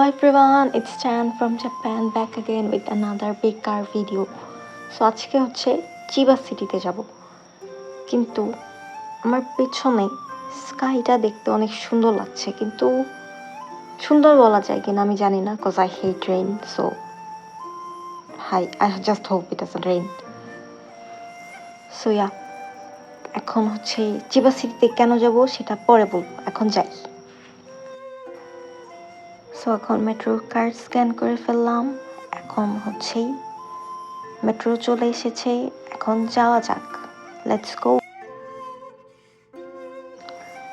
everyone, it's Chan from Japan back again with another big car video. So আজকে হচ্ছে Chiba সিটিতে যাব, কিন্তু আমার পেছনে স্কাইটা দেখতে অনেক সুন্দর লাগছে, কিন্তু সুন্দর বলা যায় কিনা আমি জানি না, cause I hate rain. So I just hope it doesn't rain. So yeah, এখন হচ্ছে চিবা সিটিতে কেন যাব সেটা পরে বলবো, এখন যাই। সো এখন মেট্রো কার্ড স্ক্যান করে ফেললাম, এখন হচ্ছেই মেট্রো চলে এসেছে, এখন যাওয়া যাক, let's go.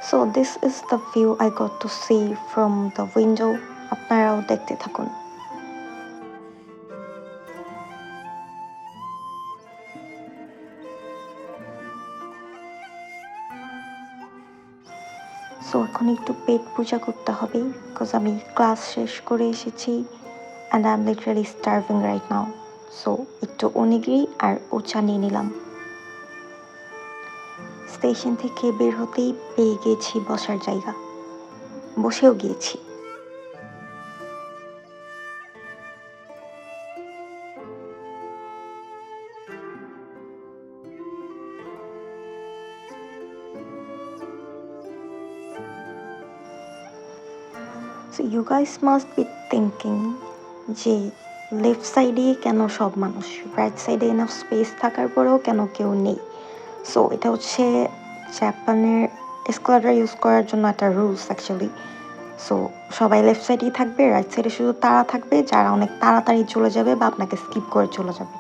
So this is the view I got to see from the window, আপনারাও দেখতে থাকুন। সো এখন একটু পেট পূজা করতে হবে, বিকজ আমি ক্লাস শেষ করে এসেছি and I am literally starving right now. So একটু অনিগিরি আর ওচা নিয়ে নিলাম। স্টেশন থেকে বের হতেই পেয়ে গিয়েছি বসার জায়গা, বসেও গিয়েছি। So you guys must be thinking যে লেফট সাইডে কেন সব মানুষ, রাইট সাইডে এনাফ স্পেস থাকার পরেও কেন কেউ নেই। সো এটা হচ্ছে জাপানের এসকালেটর ইউজ করার জন্য একটা রুলস অ্যাকচুয়ালি। সো সবাই লেফট সাইডেই থাকবে, রাইট সাইডে শুধু তারা থাকবে যারা অনেক তাড়াতাড়ি চলে যাবে বা আপনাকে স্কিপ করে চলে যাবে।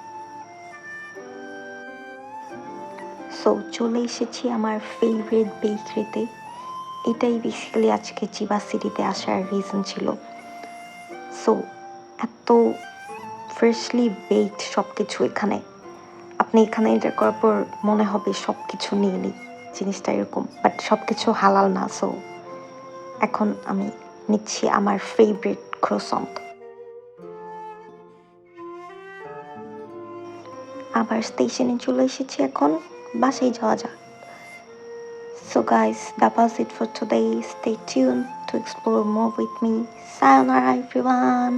সো চলে এসেছি আমার ফেভারিট বেকারিতে। এটাই বেসিক্যালি আজকে চিবা সিটিতে আসার রিজন ছিল। সো এত ফ্রেশলি বেকড সব কিছু এখানে, আপনি এখানে এন্টার করার পর মনে হবে সব কিছু নিয়ে নিই, জিনিসটা এরকম, বাট সব কিছু হালাল না। সো এখন আমি নিচ্ছি আমার ফেভারিট ক্রোসন্ট। আবার স্টেশনে চলে এসেছি, এখন বাসায় যাওয়া যাক। So guys, that was it for today. Stay tuned to explore more with me. Sayonara everyone.